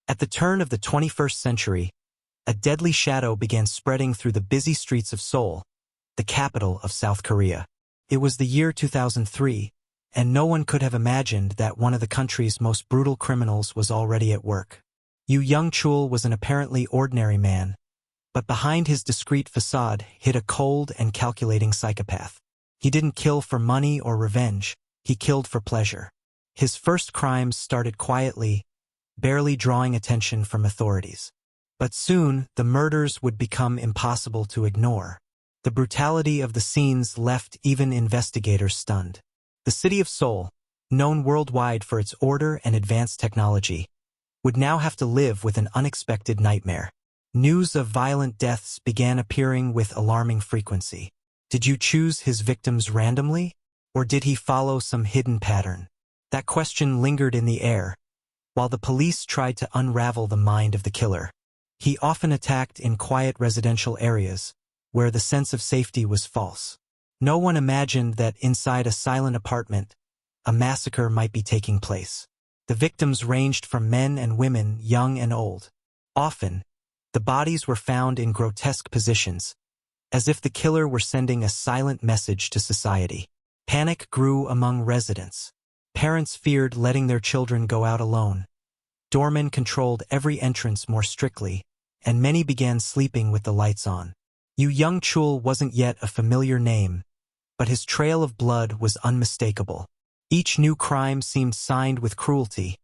At the turn of the 21st century, a deadly shadow began spreading through the busy streets of Seoul, the capital of South Korea. It was the year 2003, and no one could have imagined that one of the country's most brutal criminals was already at work. Yoo Young-chul was an apparently ordinary man, but behind his discreet facade hid a cold and calculating psychopath. He didn't kill for money or revenge, he killed for pleasure. His first crimes started quietly, barely drawing attention from authorities. But soon, the murders would become impossible to ignore. The brutality of the scenes left even investigators stunned. The city of Seoul, known worldwide for its order and advanced technology, would now have to live with an unexpected nightmare. News of violent deaths began appearing with alarming frequency. Did you choose his victims randomly, or did he follow some hidden pattern? That question lingered in the air, while the police tried to unravel the mind of the killer. He often attacked in quiet residential areas, where the sense of safety was false. No one imagined that inside a silent apartment, a massacre might be taking place. The victims ranged from men and women, young and old. Often, the bodies were found in grotesque positions, as if the killer were sending a silent message to society. Panic grew among residents. Parents feared letting their children go out alone. Doormen controlled every entrance more strictly, and many began sleeping with the lights on. Yoo Young-chul wasn't yet a familiar name, but his trail of blood was unmistakable. Each new crime seemed signed with cruelty,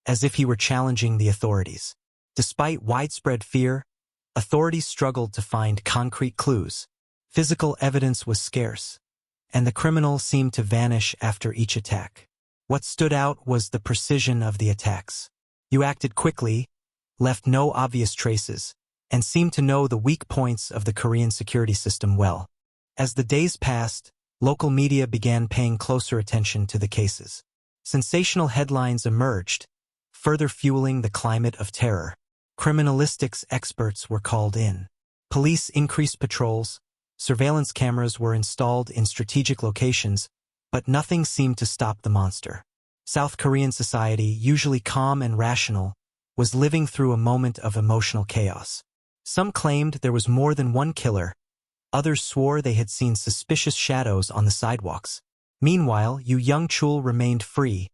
as if he were challenging the authorities. Despite widespread fear, authorities struggled to find concrete clues. Physical evidence was scarce, and the criminal seemed to vanish after each attack. What stood out was the precision of the attacks. You acted quickly, left no obvious traces, and seemed to know the weak points of the Korean security system well. As the days passed, local media began paying closer attention to the cases. Sensational headlines emerged, further fueling the climate of terror. Criminalistics experts were called in. Police increased patrols, surveillance cameras were installed in strategic locations, but nothing seemed to stop the monster. South Korean society, usually calm and rational, was living through a moment of emotional chaos. Some claimed there was more than one killer. Others swore they had seen suspicious shadows on the sidewalks. Meanwhile, Yoo Young-chul remained free,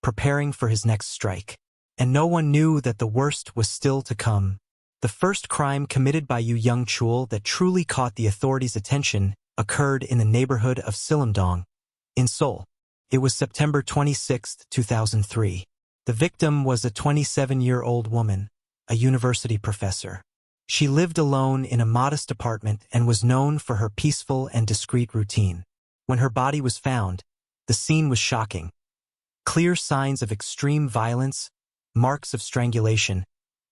preparing for his next strike. And no one knew that the worst was still to come. The first crime committed by Yoo Young-chul that truly caught the authorities' attention occurred in the neighborhood of Sillimdong, in Seoul. It was September 26, 2003. The victim was a 27-year-old woman, a university professor. She lived alone in a modest apartment and was known for her peaceful and discreet routine. When her body was found, the scene was shocking. Clear signs of extreme violence, marks of strangulation,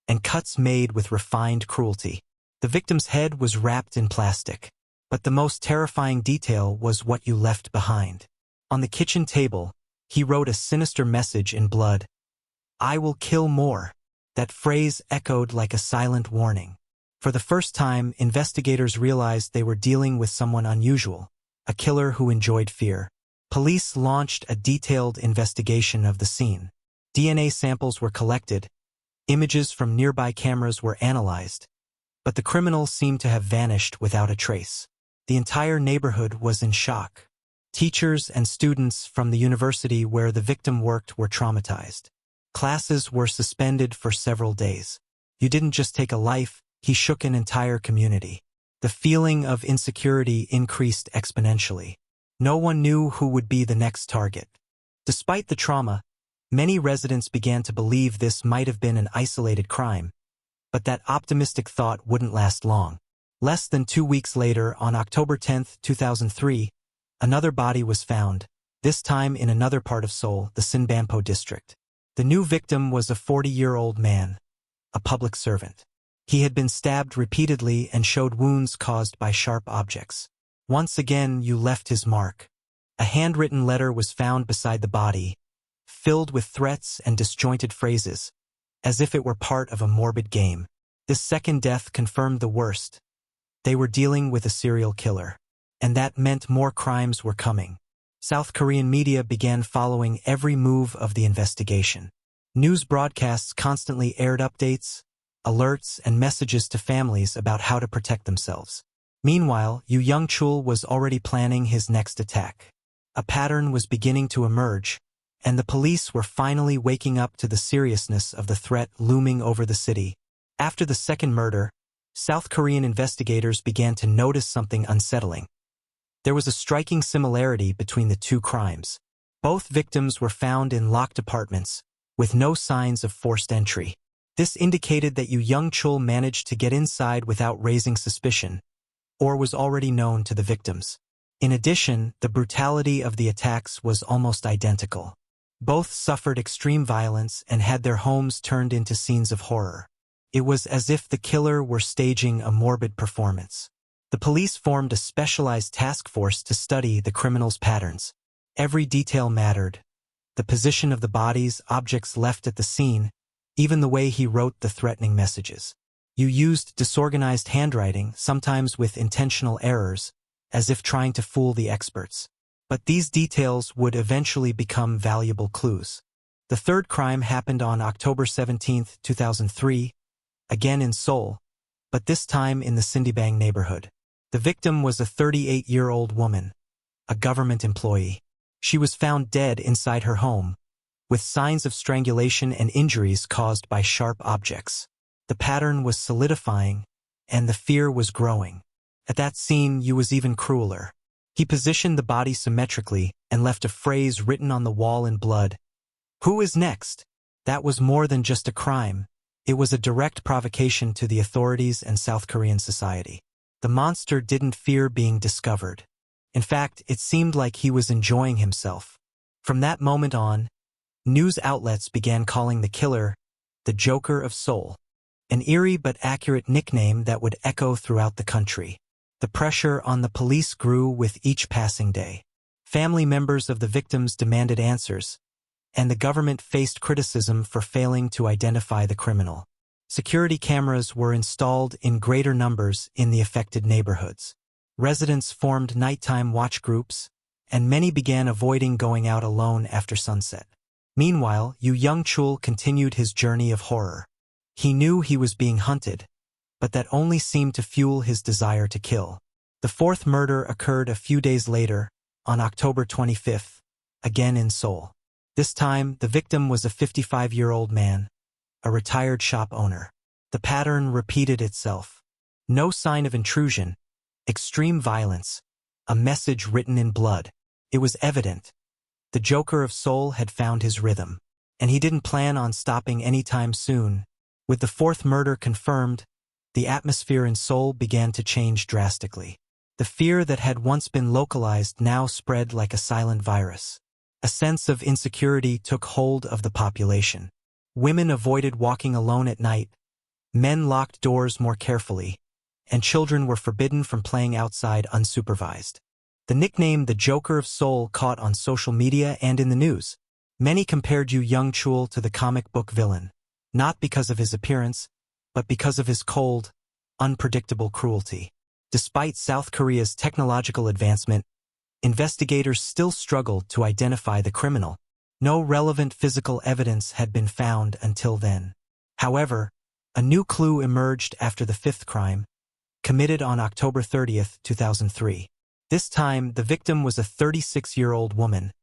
and cuts made with refined cruelty. The victim's head was wrapped in plastic. But the most terrifying detail was what you left behind. On the kitchen table, he wrote a sinister message in blood. "I will kill more." That phrase echoed like a silent warning. For the first time, investigators realized they were dealing with someone unusual, a killer who enjoyed fear. Police launched a detailed investigation of the scene. DNA samples were collected, images from nearby cameras were analyzed, but the criminal seemed to have vanished without a trace. The entire neighborhood was in shock. Teachers and students from the university where the victim worked were traumatized. Classes were suspended for several days. You didn't just take a life, he shook an entire community. The feeling of insecurity increased exponentially. No one knew who would be the next target. Despite the trauma, many residents began to believe this might have been an isolated crime. But that optimistic thought wouldn't last long. Less than 2 weeks later, on October 10, 2003, another body was found, this time in another part of Seoul, the Sinbampo district. The new victim was a 40-year-old man, a public servant. He had been stabbed repeatedly and showed wounds caused by sharp objects. Once again, you left his mark. A handwritten letter was found beside the body, filled with threats and disjointed phrases, as if it were part of a morbid game. This second death confirmed the worst. They were dealing with a serial killer. And that meant more crimes were coming. South Korean media began following every move of the investigation. News broadcasts constantly aired updates, alerts, and messages to families about how to protect themselves. Meanwhile, Yoo Young-chul was already planning his next attack. A pattern was beginning to emerge, and the police were finally waking up to the seriousness of the threat looming over the city. After the second murder, South Korean investigators began to notice something unsettling. There was a striking similarity between the two crimes. Both victims were found in locked apartments, with no signs of forced entry. This indicated that Yoo Young-chul managed to get inside without raising suspicion, or was already known to the victims. In addition, the brutality of the attacks was almost identical. Both suffered extreme violence and had their homes turned into scenes of horror. It was as if the killer were staging a morbid performance. The police formed a specialized task force to study the criminal's patterns. Every detail mattered. The position of the bodies, objects left at the scene, even the way he wrote the threatening messages. You used disorganized handwriting, sometimes with intentional errors, as if trying to fool the experts. But these details would eventually become valuable clues. The third crime happened on October 17, 2003, again in Seoul, but this time in the Sindibang neighborhood. The victim was a 38-year-old woman, a government employee. She was found dead inside her home, with signs of strangulation and injuries caused by sharp objects. The pattern was solidifying, and the fear was growing. At that scene, Yoo was even crueler. He positioned the body symmetrically and left a phrase written on the wall in blood. "Who is next?" That was more than just a crime. It was a direct provocation to the authorities and South Korean society. The monster didn't fear being discovered. In fact, it seemed like he was enjoying himself. From that moment on, news outlets began calling the killer the Joker of Seoul, an eerie but accurate nickname that would echo throughout the country. The pressure on the police grew with each passing day. Family members of the victims demanded answers, and the government faced criticism for failing to identify the criminal. Security cameras were installed in greater numbers in the affected neighborhoods. Residents formed nighttime watch groups, and many began avoiding going out alone after sunset. Meanwhile, Yoo Young-chul continued his journey of horror. He knew he was being hunted, but that only seemed to fuel his desire to kill. The fourth murder occurred a few days later, on October 25th, again in Seoul. This time, the victim was a 55-year-old man, a retired shop owner. The pattern repeated itself. No sign of intrusion, extreme violence, a message written in blood. It was evident. The Joker of Seoul had found his rhythm, and he didn't plan on stopping anytime soon. With the fourth murder confirmed, the atmosphere in Seoul began to change drastically. The fear that had once been localized now spread like a silent virus. A sense of insecurity took hold of the population. Women avoided walking alone at night, men locked doors more carefully, and children were forbidden from playing outside unsupervised. The nickname the Joker of Seoul caught on social media and in the news. Many compared Yoo Young-chul to the comic book villain, not because of his appearance, but because of his cold, unpredictable cruelty. Despite South Korea's technological advancement, investigators still struggled to identify the criminal. No relevant physical evidence had been found until then. However, a new clue emerged after the fifth crime, committed on October 30, 2003. This time, the victim was a 36-year-old woman,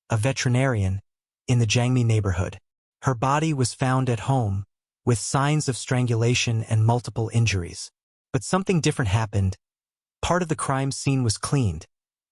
a veterinarian, in the Jangmi neighborhood. Her body was found at home, with signs of strangulation and multiple injuries. But something different happened. Part of the crime scene was cleaned,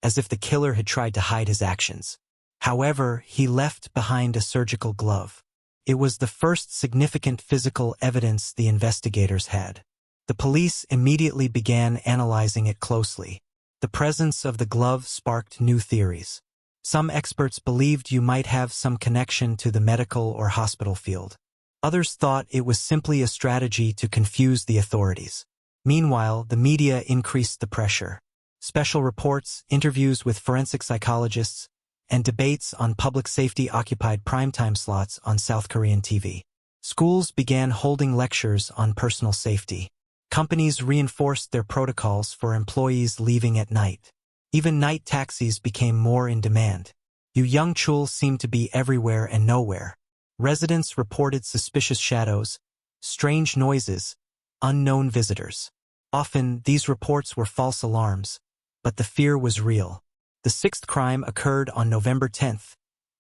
as if the killer had tried to hide his actions. However, he left behind a surgical glove. It was the first significant physical evidence the investigators had. The police immediately began analyzing it closely. The presence of the glove sparked new theories. Some experts believed you might have some connection to the medical or hospital field. Others thought it was simply a strategy to confuse the authorities. Meanwhile, the media increased the pressure. Special reports, interviews with forensic psychologists, and debates on public safety occupied primetime slots on South Korean TV. Schools began holding lectures on personal safety. Companies reinforced their protocols for employees leaving at night. Even night taxis became more in demand. Yoo Young-chul seemed to be everywhere and nowhere. Residents reported suspicious shadows, strange noises, unknown visitors. Often, these reports were false alarms, but the fear was real. The sixth crime occurred on November 10th,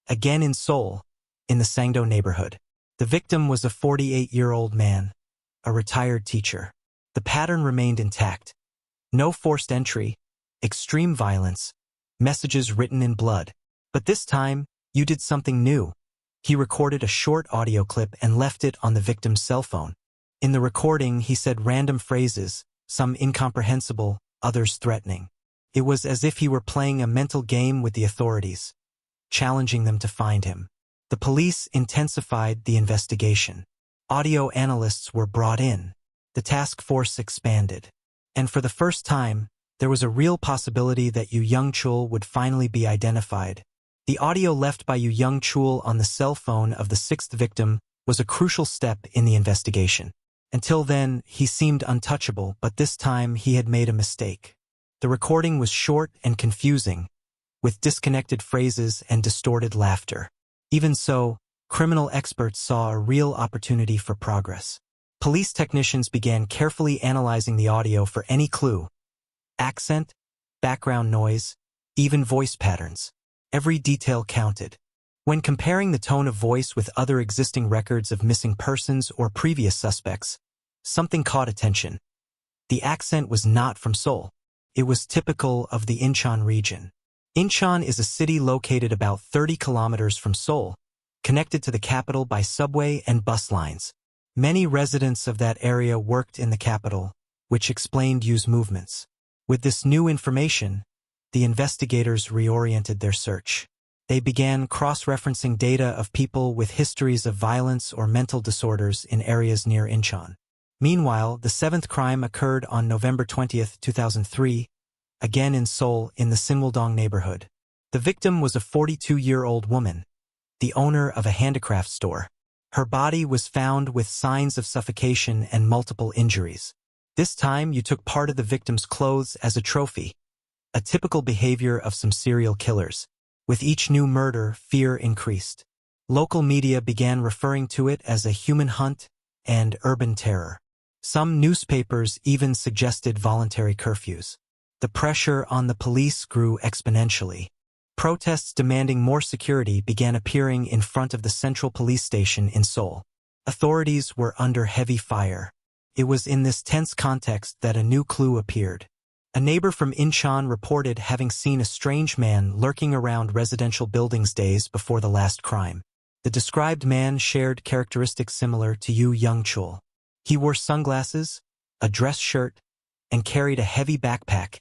again in Seoul, in the Sangdo neighborhood. The victim was a 48-year-old man, a retired teacher. The pattern remained intact. No forced entry, extreme violence, messages written in blood. But this time, Yoo did something new. He recorded a short audio clip and left it on the victim's cell phone. In the recording, he said random phrases, some incomprehensible, others threatening. It was as if he were playing a mental game with the authorities, challenging them to find him. The police intensified the investigation. Audio analysts were brought in. The task force expanded. And for the first time, there was a real possibility that Yoo Young-chul would finally be identified. The audio left by Yoo Young-chul on the cell phone of the sixth victim was a crucial step in the investigation. Until then, he seemed untouchable, but this time he had made a mistake. The recording was short and confusing, with disconnected phrases and distorted laughter. Even so, criminal experts saw a real opportunity for progress. Police technicians began carefully analyzing the audio for any clue. Accent, background noise, even voice patterns. Every detail counted. When comparing the tone of voice with other existing records of missing persons or previous suspects, something caught attention. The accent was not from Seoul. It was typical of the Incheon region. Incheon is a city located about 30 kilometers from Seoul, connected to the capital by subway and bus lines. Many residents of that area worked in the capital, which explained Yoo's movements. With this new information, the investigators reoriented their search. They began cross-referencing data of people with histories of violence or mental disorders in areas near Incheon. Meanwhile, the seventh crime occurred on November 20, 2003, again in Seoul in the Sinwildong neighborhood. The victim was a 42-year-old woman, the owner of a handicraft store. Her body was found with signs of suffocation and multiple injuries. This time, you took part of the victim's clothes as a trophy, a typical behavior of some serial killers. With each new murder, fear increased. Local media began referring to it as a human hunt and urban terror. Some newspapers even suggested voluntary curfews. The pressure on the police grew exponentially. Protests demanding more security began appearing in front of the central police station in Seoul. Authorities were under heavy fire. It was in this tense context that a new clue appeared. A neighbor from Incheon reported having seen a strange man lurking around residential buildings days before the last crime. The described man shared characteristics similar to Yoo Young-chul. He wore sunglasses, a dress shirt, and carried a heavy backpack,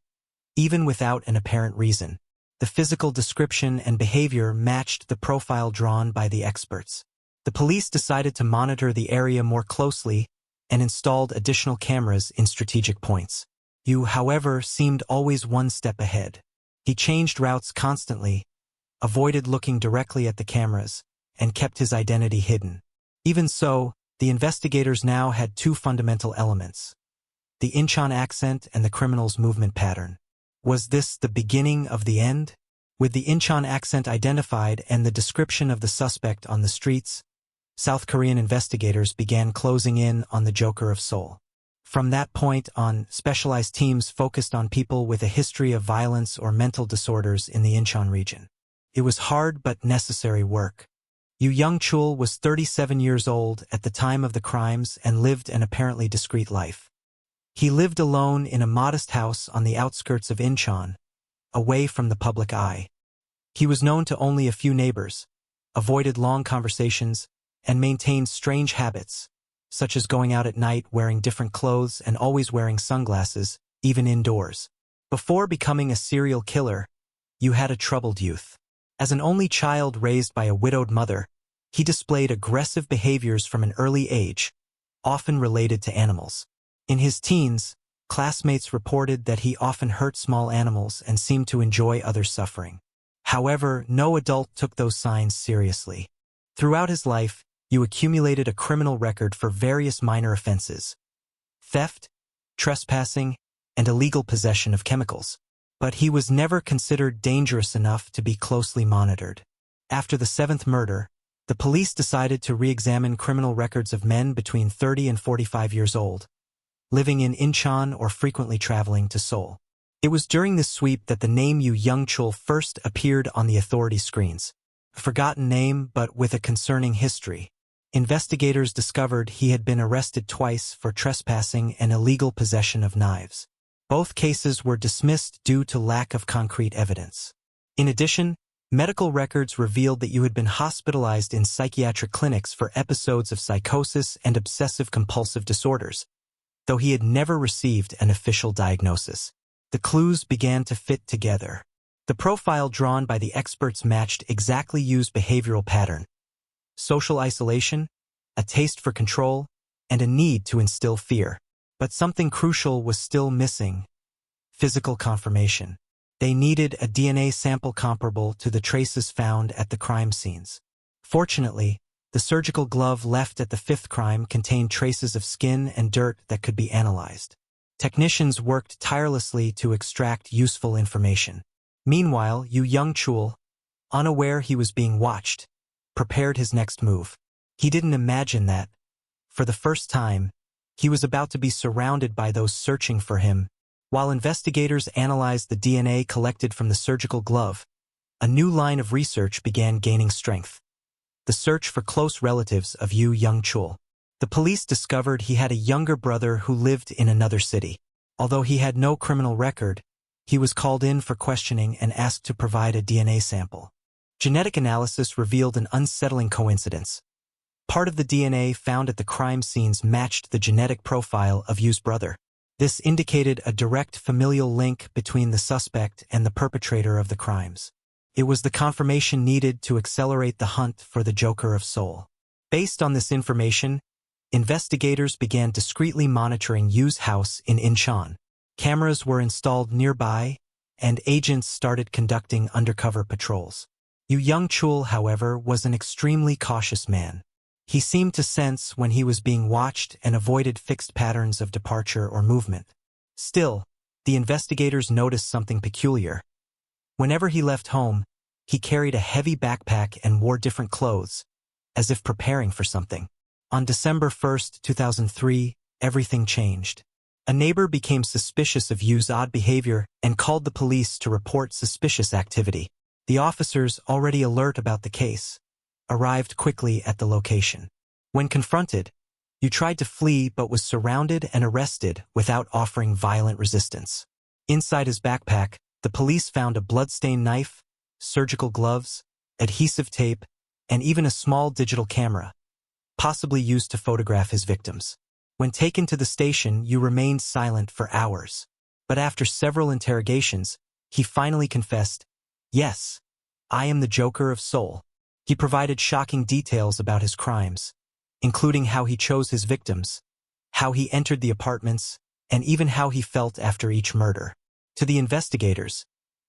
even without an apparent reason. The physical description and behavior matched the profile drawn by the experts. The police decided to monitor the area more closely and installed additional cameras in strategic points. Yoo, however, seemed always one step ahead. He changed routes constantly, avoided looking directly at the cameras, and kept his identity hidden. Even so, the investigators now had two fundamental elements: the Incheon accent and the criminal's movement pattern. Was this the beginning of the end? With the Incheon accent identified and the description of the suspect on the streets, South Korean investigators began closing in on the Joker of Seoul. From that point on, specialized teams focused on people with a history of violence or mental disorders in the Incheon region. It was hard but necessary work. Yoo Young-chul was 37 years old at the time of the crimes and lived an apparently discreet life. He lived alone in a modest house on the outskirts of Incheon, away from the public eye. He was known to only a few neighbors, avoided long conversations, and maintained strange habits, such as going out at night wearing different clothes and always wearing sunglasses, even indoors. Before becoming a serial killer, Yoo had a troubled youth. As an only child raised by a widowed mother, he displayed aggressive behaviors from an early age, often related to animals. In his teens, classmates reported that he often hurt small animals and seemed to enjoy others' suffering. However, no adult took those signs seriously. Throughout his life, Yoo accumulated a criminal record for various minor offenses: theft, trespassing, and illegal possession of chemicals. But he was never considered dangerous enough to be closely monitored. After the seventh murder, the police decided to re-examine criminal records of men between 30 and 45 years old, living in Incheon or frequently traveling to Seoul. It was during this sweep that the name Yoo Young-chul first appeared on the authority screens. A forgotten name, but with a concerning history. Investigators discovered he had been arrested twice for trespassing and illegal possession of knives. Both cases were dismissed due to lack of concrete evidence. In addition, medical records revealed that Yoo had been hospitalized in psychiatric clinics for episodes of psychosis and obsessive-compulsive disorders, though he had never received an official diagnosis. The clues began to fit together. The profile drawn by the experts matched exactly Yoo's behavioral pattern: social isolation, a taste for control, and a need to instill fear. But something crucial was still missing: physical confirmation. They needed a DNA sample comparable to the traces found at the crime scenes. Fortunately, the surgical glove left at the fifth crime contained traces of skin and dirt that could be analyzed. Technicians worked tirelessly to extract useful information. Meanwhile, Yoo Young-chul, unaware he was being watched, prepared his next move. He didn't imagine that, for the first time, he was about to be surrounded by those searching for him. While investigators analyzed the DNA collected from the surgical glove, a new line of research began gaining strength: the search for close relatives of Yoo Young-chul. The police discovered he had a younger brother who lived in another city. Although he had no criminal record, he was called in for questioning and asked to provide a DNA sample. Genetic analysis revealed an unsettling coincidence. Part of the DNA found at the crime scenes matched the genetic profile of Yoo's brother. This indicated a direct familial link between the suspect and the perpetrator of the crimes. It was the confirmation needed to accelerate the hunt for the Joker of Seoul. Based on this information, investigators began discreetly monitoring Yoo's house in Incheon. Cameras were installed nearby, and agents started conducting undercover patrols. Yoo Young-chul, however, was an extremely cautious man. He seemed to sense when he was being watched and avoided fixed patterns of departure or movement. Still, the investigators noticed something peculiar. Whenever he left home, he carried a heavy backpack and wore different clothes, as if preparing for something. On December 1, 2003, everything changed. A neighbor became suspicious of Yoo's odd behavior and called the police to report suspicious activity. The officers, already alert about the case, arrived quickly at the location. When confronted, Yoo tried to flee but was surrounded and arrested without offering violent resistance. Inside his backpack, the police found a blood-stained knife, surgical gloves, adhesive tape, and even a small digital camera, possibly used to photograph his victims. When taken to the station, Yoo remained silent for hours. But after several interrogations, he finally confessed, "Yes, I am the Joker of Seoul." He provided shocking details about his crimes, including how he chose his victims, how he entered the apartments, and even how he felt after each murder. To the investigators,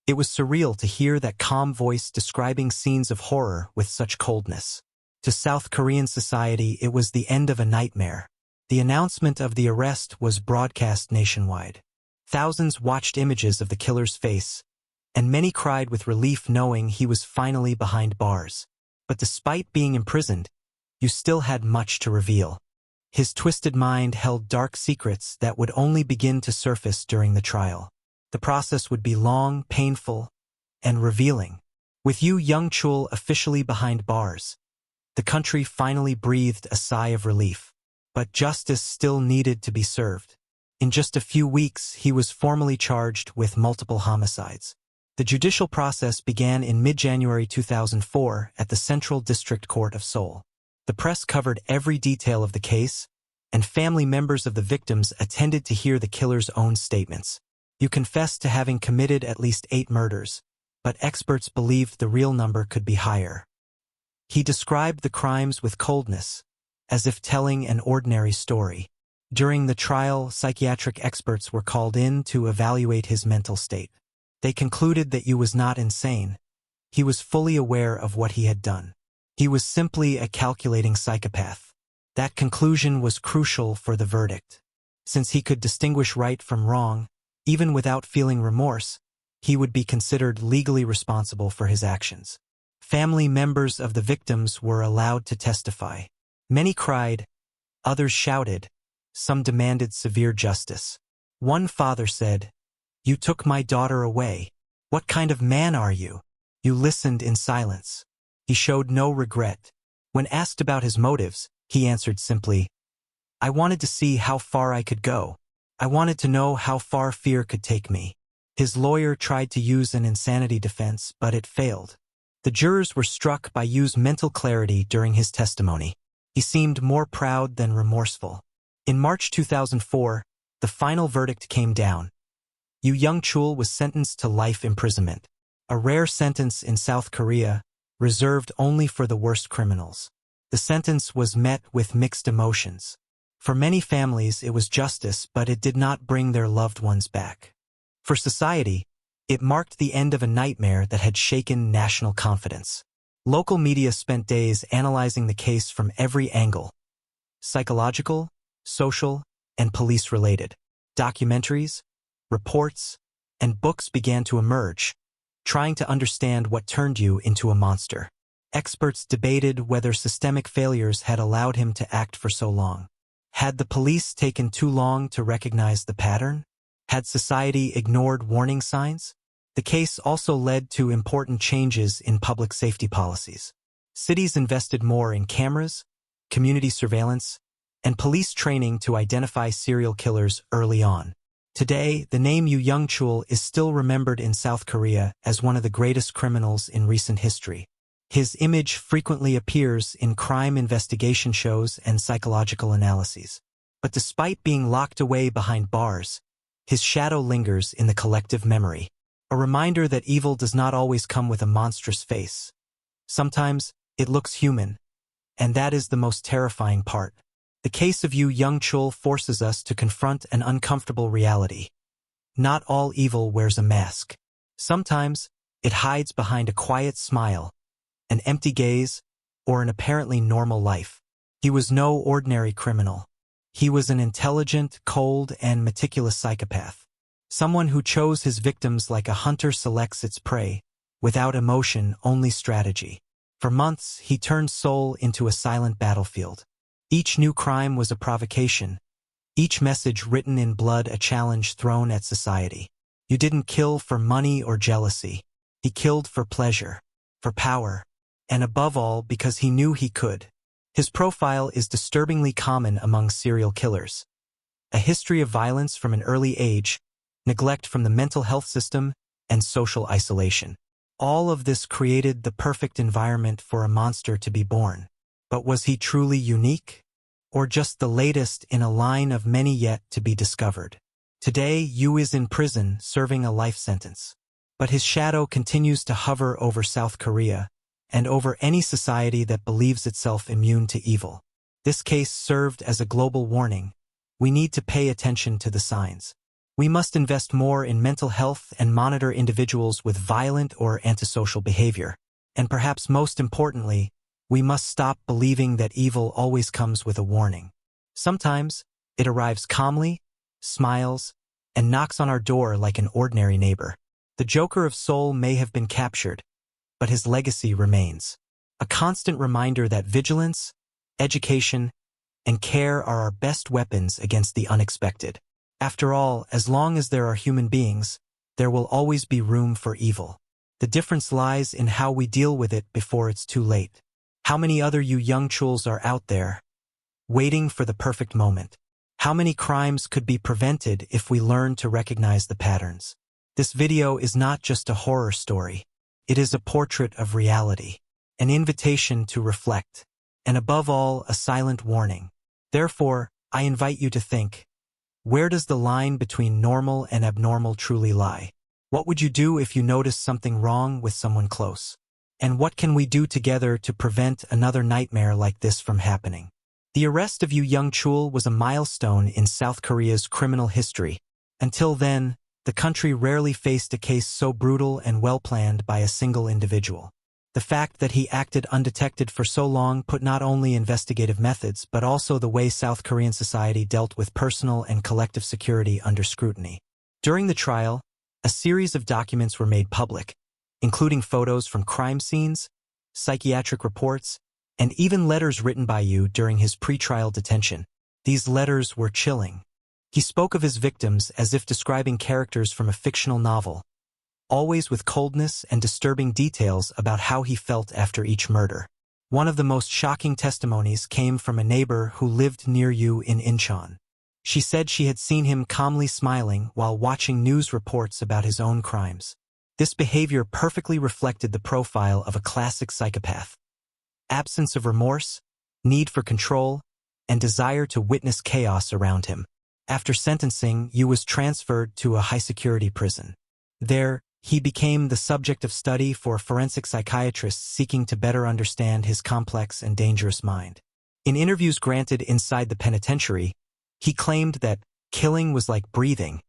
it was surreal to hear that calm voice describing scenes of horror with such coldness. To South Korean society, it was the end of a nightmare. The announcement of the arrest was broadcast nationwide. Thousands watched images of the killer's face, and many cried with relief knowing he was finally behind bars. But despite being imprisoned, Yoo still had much to reveal. His twisted mind held dark secrets that would only begin to surface during the trial. The process would be long, painful, and revealing. With Yoo Young-chul officially behind bars, the country finally breathed a sigh of relief. But justice still needed to be served. In just a few weeks, he was formally charged with multiple homicides. The judicial process began in mid-January 2004 at the Central District Court of Seoul. The press covered every detail of the case, and family members of the victims attended to hear the killer's own statements. Yoo confessed to having committed at least 8 murders, but experts believed the real number could be higher. He described the crimes with coldness, as if telling an ordinary story. During the trial, psychiatric experts were called in to evaluate his mental state. They concluded that Yoo was not insane. He was fully aware of what he had done. He was simply a calculating psychopath. That conclusion was crucial for the verdict. Since he could distinguish right from wrong, even without feeling remorse, he would be considered legally responsible for his actions. Family members of the victims were allowed to testify. Many cried, others shouted, some demanded severe justice. One father said, "You took my daughter away. What kind of man are you?" You listened in silence. He showed no regret. When asked about his motives, he answered simply, "I wanted to see how far I could go. I wanted to know how far fear could take me." His lawyer tried to use an insanity defense, but it failed. The jurors were struck by Yoo's mental clarity during his testimony. He seemed more proud than remorseful. In March 2004, the final verdict came down. Yoo Young-chul was sentenced to life imprisonment, a rare sentence in South Korea, reserved only for the worst criminals. The sentence was met with mixed emotions. For many families, it was justice, but it did not bring their loved ones back. For society, it marked the end of a nightmare that had shaken national confidence. Local media spent days analyzing the case from every angle: psychological, social, and police-related. Documentaries, reports, and books began to emerge, trying to understand what turned Yoo into a monster. Experts debated whether systemic failures had allowed him to act for so long. Had the police taken too long to recognize the pattern? Had society ignored warning signs? The case also led to important changes in public safety policies. Cities invested more in cameras, community surveillance, and police training to identify serial killers early on. Today, the name Yoo Young-chul is still remembered in South Korea as one of the greatest criminals in recent history. His image frequently appears in crime investigation shows and psychological analyses. But despite being locked away behind bars, his shadow lingers in the collective memory, a reminder that evil does not always come with a monstrous face. Sometimes, it looks human, and that is the most terrifying part. The case of Yoo Young-chul forces us to confront an uncomfortable reality. Not all evil wears a mask. Sometimes, it hides behind a quiet smile, an empty gaze, or an apparently normal life. He was no ordinary criminal. He was an intelligent, cold, and meticulous psychopath. Someone who chose his victims like a hunter selects its prey, without emotion, only strategy. For months, he turned Seoul into a silent battlefield. Each new crime was a provocation, each message written in blood a challenge thrown at society. You didn't kill for money or jealousy. He killed for pleasure, for power, and above all because he knew he could. His profile is disturbingly common among serial killers. A history of violence from an early age, neglect from the mental health system, and social isolation. All of this created the perfect environment for a monster to be born. But was he truly unique? Or just the latest in a line of many yet to be discovered? Today, Yoo is in prison serving a life sentence. But his shadow continues to hover over South Korea and over any society that believes itself immune to evil. This case served as a global warning. We need to pay attention to the signs. We must invest more in mental health and monitor individuals with violent or antisocial behavior. And perhaps most importantly, we must stop believing that evil always comes with a warning. Sometimes, it arrives calmly, smiles, and knocks on our door like an ordinary neighbor. The Joker of Seoul may have been captured, but his legacy remains. A constant reminder that vigilance, education, and care are our best weapons against the unexpected. After all, as long as there are human beings, there will always be room for evil. The difference lies in how we deal with it before it's too late. How many other Yoo Young-chuls are out there, waiting for the perfect moment? How many crimes could be prevented if we learn to recognize the patterns? This video is not just a horror story. It is a portrait of reality, an invitation to reflect, and above all, a silent warning. Therefore, I invite you to think, where does the line between normal and abnormal truly lie? What would you do if you noticed something wrong with someone close? And what can we do together to prevent another nightmare like this from happening? The arrest of Yoo Young-chul was a milestone in South Korea's criminal history. Until then, the country rarely faced a case so brutal and well-planned by a single individual. The fact that he acted undetected for so long put not only investigative methods but also the way South Korean society dealt with personal and collective security under scrutiny. During the trial, a series of documents were made public, including photos from crime scenes, psychiatric reports, and even letters written by Yoo during his pre-trial detention. These letters were chilling. He spoke of his victims as if describing characters from a fictional novel, always with coldness and disturbing details about how he felt after each murder. One of the most shocking testimonies came from a neighbor who lived near Yoo in Incheon. She said she had seen him calmly smiling while watching news reports about his own crimes. This behavior perfectly reflected the profile of a classic psychopath. Absence of remorse, need for control, and desire to witness chaos around him. After sentencing, Yoo was transferred to a high-security prison. There, he became the subject of study for forensic psychiatrists seeking to better understand his complex and dangerous mind. In interviews granted inside the penitentiary, he claimed that killing was like breathing,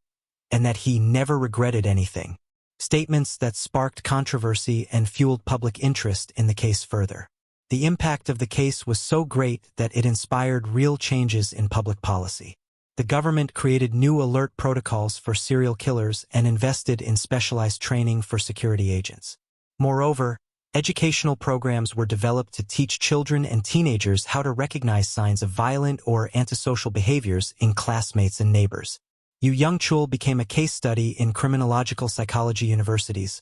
and that he never regretted anything. Statements that sparked controversy and fueled public interest in the case further. The impact of the case was so great that it inspired real changes in public policy. The government created new alert protocols for serial killers and invested in specialized training for security agents. Moreover, educational programs were developed to teach children and teenagers how to recognize signs of violent or antisocial behaviors in classmates and neighbors. Yoo Young-chul became a case study in criminological psychology universities,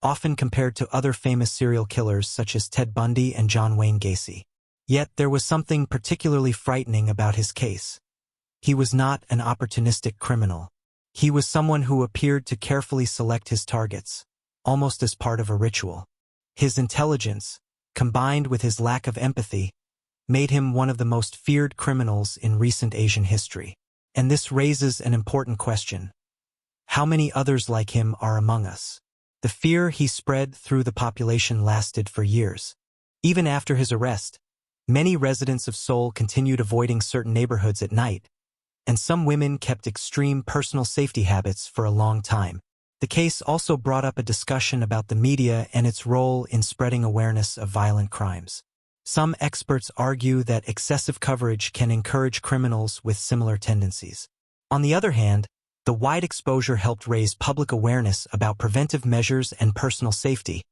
often compared to other famous serial killers such as Ted Bundy and John Wayne Gacy. Yet there was something particularly frightening about his case. He was not an opportunistic criminal. He was someone who appeared to carefully select his targets, almost as part of a ritual. His intelligence, combined with his lack of empathy, made him one of the most feared criminals in recent Asian history. And this raises an important question. How many others like him are among us? The fear he spread through the population lasted for years. Even after his arrest, many residents of Seoul continued avoiding certain neighborhoods at night, and some women kept extreme personal safety habits for a long time. The case also brought up a discussion about the media and its role in spreading awareness of violent crimes. Some experts argue that excessive coverage can encourage criminals with similar tendencies. On the other hand, the wide exposure helped raise public awareness about preventive measures and personal safety,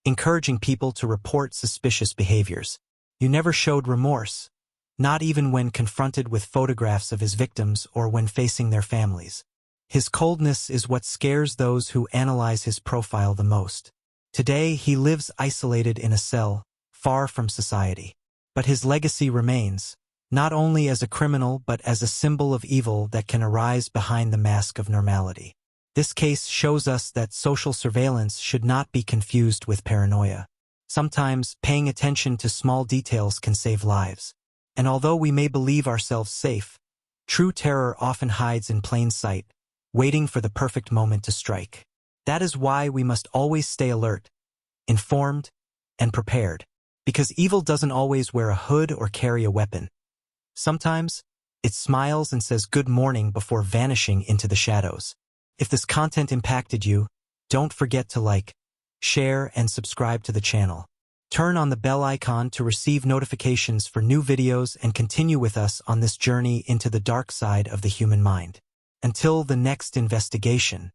encouraging people to report suspicious behaviors. Yoo never showed remorse, not even when confronted with photographs of his victims or when facing their families. His coldness is what scares those who analyze his profile the most. Today, he lives isolated in a cell, far from society. But his legacy remains, not only as a criminal but as a symbol of evil that can arise behind the mask of normality. This case shows us that social surveillance should not be confused with paranoia. Sometimes, paying attention to small details can save lives. And although we may believe ourselves safe, true terror often hides in plain sight, waiting for the perfect moment to strike. That is why we must always stay alert, informed, and prepared. Because evil doesn't always wear a hood or carry a weapon. Sometimes, it smiles and says good morning before vanishing into the shadows. If this content impacted you, don't forget to like, share, and subscribe to the channel. Turn on the bell icon to receive notifications for new videos and continue with us on this journey into the dark side of the human mind. Until the next investigation.